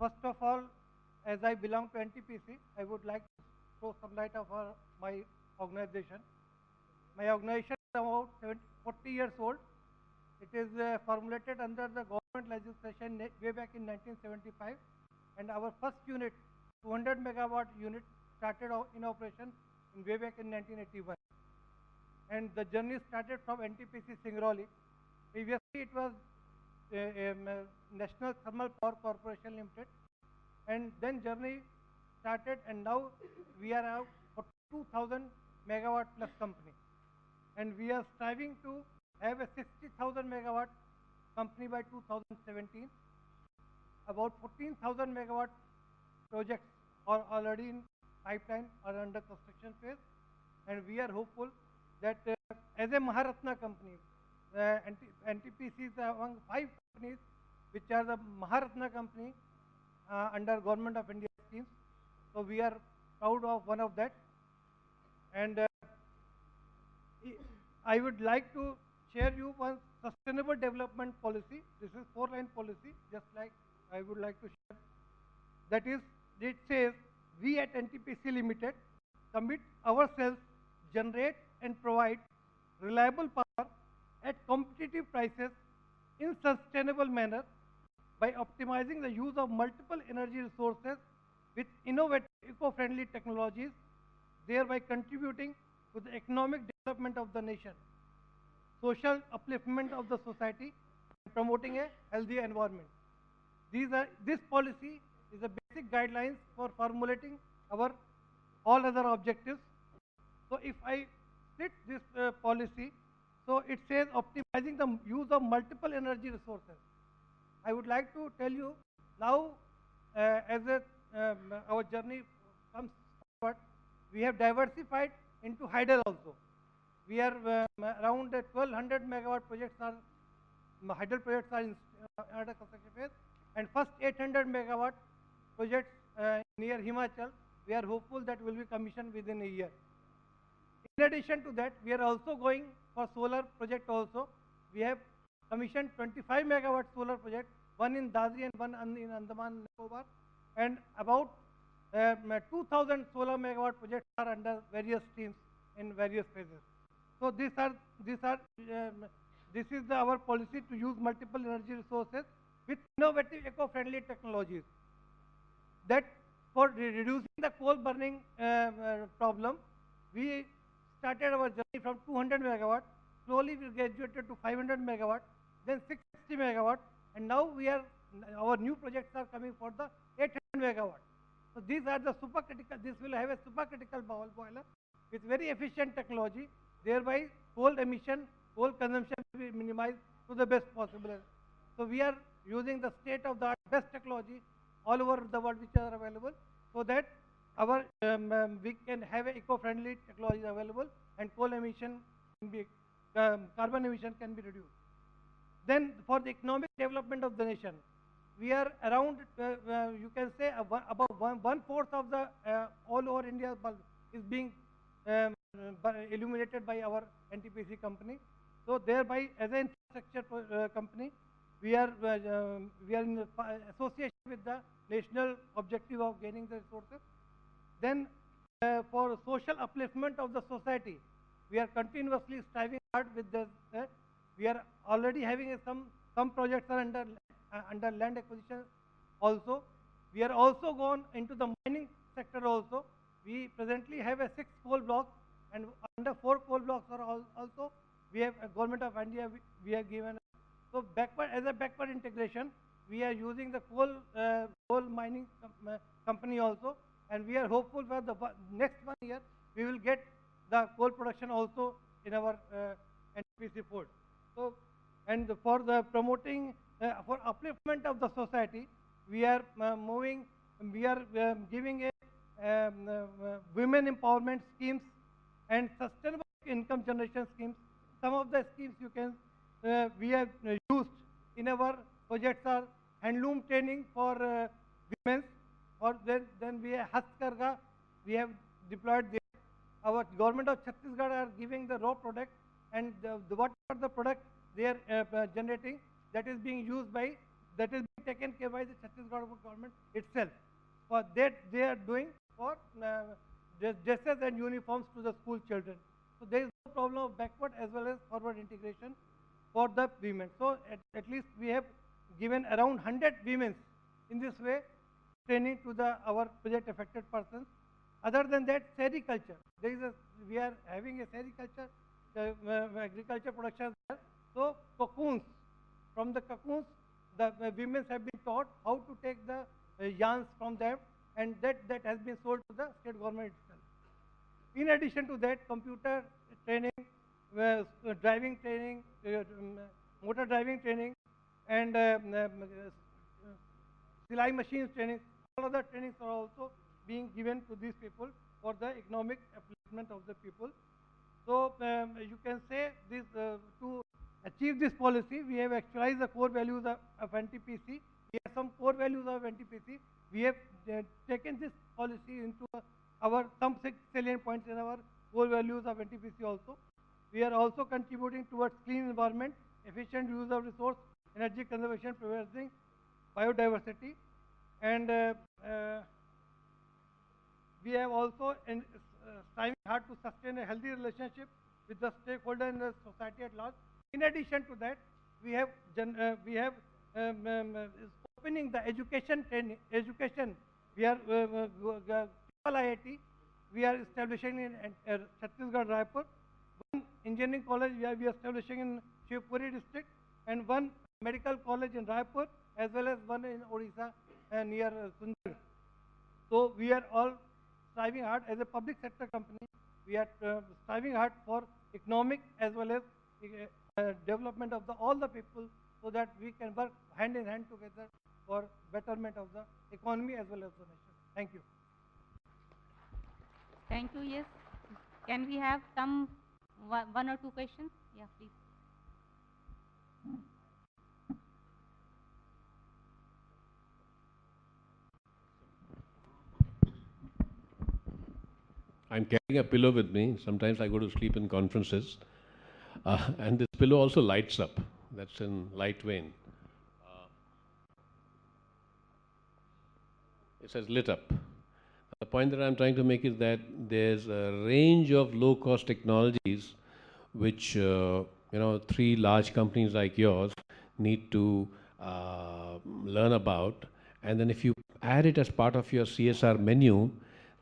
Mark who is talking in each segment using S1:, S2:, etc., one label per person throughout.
S1: First of all, as I belong to NTPC, I would like to throw some light of my organization. My organization is about 40 years old. It is formulated under the government legislation way back in 1975, and our first unit, 200 megawatt unit, started in operation in way back in 1981. And the journey started from NTPC Singrauli. Previously, it was National Thermal Power Corporation Limited, and then journey started, and now we are a 42,000 megawatt plus company, and we are striving to have a 60,000 megawatt company by 2017. About 14,000 megawatt projects are already in pipeline or under construction phase, and we are hopeful that as a Maharatna company, NTPC is among 5 companies which are the Maharatna company under Government of India schemes. So we are proud of one of that. And I would like to share you one sustainable development policy. This is 4-line policy, just like I would like to share. That is, it says, we at NTPC Limited commit ourselves, generate and provide reliable power at competitive prices in sustainable manner by optimizing the use of multiple energy resources with innovative eco-friendly technologies, thereby contributing to the economic development of the nation, social upliftment of the society, and promoting a healthy environment. This policy is a basic guidelines for formulating our all other objectives. So if I split this policy, so it says optimizing the use of multiple energy resources. I would like to tell you now, as our journey comes forward, we have diversified into hydel also. We are around 1,200 megawatt projects are hydel projects are under construction phase, and first 800 megawatt projects near Himachal, we are hopeful that will be commissioned within a year. In addition to that, we are also going for solar project also. We have commissioned 25 megawatt solar project, one in Dadri and one in Andaman Nicobar, and about 2,000 solar megawatt projects are under various streams in various phases. So this is our policy to use multiple energy resources with innovative eco-friendly technologies. That for reducing the coal burning problem, we started our journey from 200 megawatt. Slowly we graduated to 500 megawatt, then 660 megawatt, and now our new projects are coming for the 800 megawatt. So these are the supercritical. This will have a supercritical boiler with very efficient technology. Thereby, coal emission, coal consumption will be minimized to the best possible. So we are using the state-of-the-art best technology all over the world which are available, so that our we can have a eco-friendly technology available, and coal emission can be carbon emission can be reduced. Then for the economic development of the nation, we are around you can say about one-fourth of the all over India bulb is being illuminated by our NTPC company. So thereby, as an infrastructure company, we are in association with the national objective of gaining the resources. Then for social upliftment of the society, we are continuously striving hard with this. We are already having some projects are under land acquisition also. We are also gone into the mining sector also. We presently have a 6 coal blocks, and under 4 coal blocks are also we have a Government of India we have given. So as a backward integration, we are using the coal mining company also, and we are hopeful for the next 1 year we will get the coal production also in our NTPC port. So, and for the promoting for upliftment of the society, we are giving a women empowerment schemes and sustainable income generation schemes. Some of the schemes we have used in our projects are handloom training for women, or then we have Hastkarga, we have deployed there. Our Government of Chhattisgarh are giving the raw product, and whatever the product they are generating, that is being used by that is being taken care by the Chhattisgarh government itself. For that, they are doing for dresses and uniforms to the school children. So there is no problem of backward as well as forward integration for the women. So at least we have given around 100 women in this way training to the our project affected persons. Other than that, sericulture. There is a, we are having a sericulture, agriculture production there. So cocoons, from the cocoons, the women have been taught how to take the yarns from them, and that has been sold to the state government itself. In addition to that, computer training, driving training, motor driving training, and Silai machines training, all other trainings are also being given to these people for the economic upliftment of the people. So you can say this to achieve this policy, we have actualized the core values of NTPC. We have some core values of NTPC. We have taken this policy into our some salient points in our core values of NTPC also. We are also contributing towards clean environment, efficient use of resource, energy conservation, preserving biodiversity, and we have also striving hard to sustain a healthy relationship with the stakeholder and the society at large. In addition to that, we have opening the education training. Education, we are IIT. We are establishing in Chhattisgarh, Raipur. One engineering college we are establishing in Shivpuri district, and one medical college in Raipur, as well as one in Odisha near Sundar. So we are all striving hard as a public sector company. We are striving hard for economic as well as development of all the people, so that we can work hand in hand together for betterment of the economy as well as the nation. Thank you.
S2: Thank you. Yes. Can we have some one or two questions? Yeah, please.
S3: I'm carrying a pillow with me. Sometimes I go to sleep in conferences. And this pillow also lights up. That's in light vein. It says lit up. The point that I'm trying to make is that there's a range of low-cost technologies which, three large companies like yours need to learn about. And then if you add it as part of your CSR menu,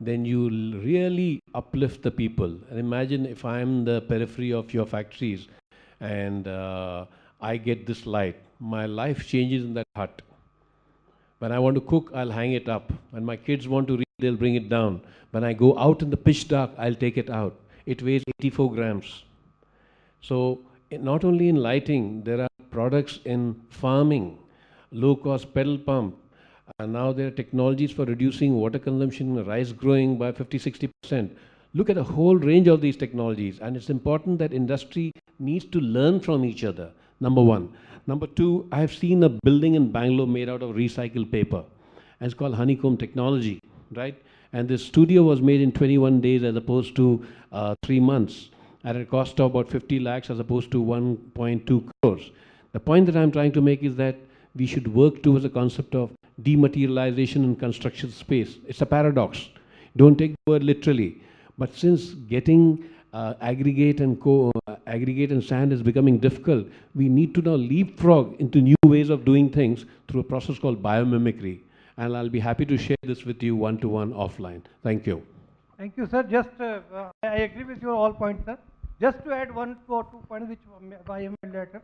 S3: then you'll really uplift the people. And imagine if I'm the periphery of your factories and I get this light, my life changes in that hut. When I want to cook, I'll hang it up. When my kids want to read, they'll bring it down. When I go out in the pitch dark, I'll take it out. It weighs 84 grams. So not only in lighting, there are products in farming, low-cost pedal pump. And now there are technologies for reducing water consumption in rice growing by 50–60%. Look at a whole range of these technologies. And it's important that industry needs to learn from each other, number one. Number two, I have seen a building in Bangalore made out of recycled paper. And it's called Honeycomb Technology, right? And this studio was made in 21 days as opposed to 3 months at a cost of about 50 lakhs as opposed to 1.2 crores. The point that I'm trying to make is that we should work towards a concept of dematerialization in construction space. It's a paradox. Don't take the word literally. But since getting aggregate and sand is becoming difficult, we need to now leapfrog into new ways of doing things through a process called biomimicry. And I'll be happy to share this with you one-to-one offline. Thank you.
S1: Thank you, sir. Just I agree with your all points, sir. Just to add 1 or 2 points which I have made later,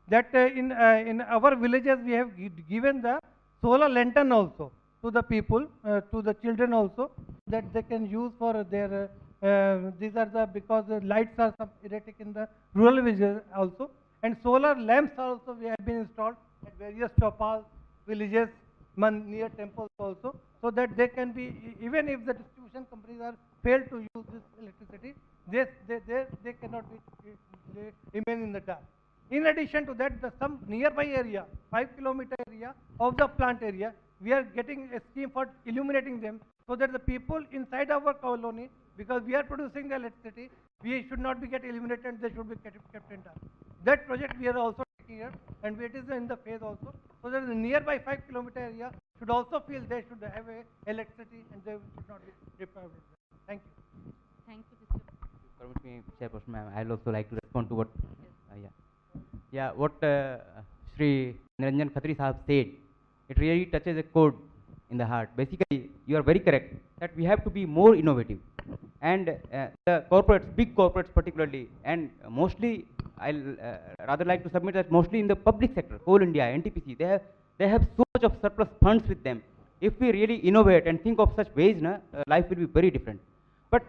S1: that in our villages we have given the solar lantern also to the people, to the children also, that they can use for their these are the, because the lights are some erratic in the rural villages also, and solar lamps also we have been installed at various chopals, villages, near temples also, so that they can be, even if the distribution companies are failed to use this electricity, they cannot be, they remain in the dark. In addition to that, some nearby area, 5-kilometer area of the plant area, we are getting a scheme for illuminating them, so that the people inside our colony, because we are producing the electricity, we should not be get illuminated, they should be kept in dark. That project we are also taking here, and it is in the phase also. So that the nearby 5 kilometer area should also feel they should have a electricity and they should not be deprived of that. Thank you.
S2: Thank you, Mr.
S4: Permit me, Chairperson, ma'am. I'll also like to respond to what,
S2: Yes.
S4: what Shri Niranjan Khatri Sahab said. It really touches a chord in the heart. Basically, you are very correct that we have to be more innovative. And the corporates, big corporates particularly, and mostly, I'll rather like to submit that mostly in the public sector, Coal India, NTPC, they have so much of surplus funds with them. If we really innovate and think of such ways, life will be very different. But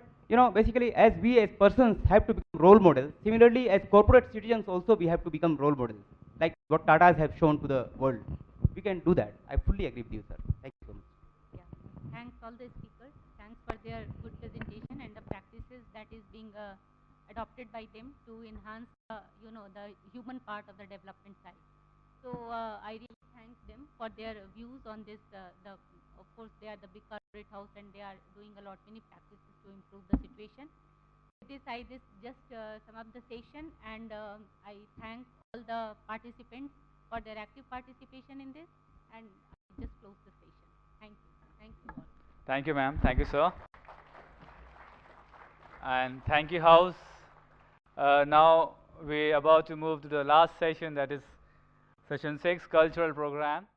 S4: basically, as we as persons have to become role models, similarly, as corporate citizens also, we have to become role models, like what Tatas have shown to the world. We can do that. I fully agree with you, sir. Thank you so much.
S2: Yeah. Thanks all the speakers. Thanks for their good presentation and the practices that is being adopted by them to enhance, the human part of the development side. So I really thank them for their views on this. Of course, they are the big corporate house and they are doing a lot many practices to improve the situation. With this, I just sum up the session, and I thank all the participants for their active participation in this, and I just close the session. Thank you. Thank you all.
S5: Thank you, ma'am. Thank you, sir. And thank you, House. Now we're about to move to the last session, that is session 6, cultural program.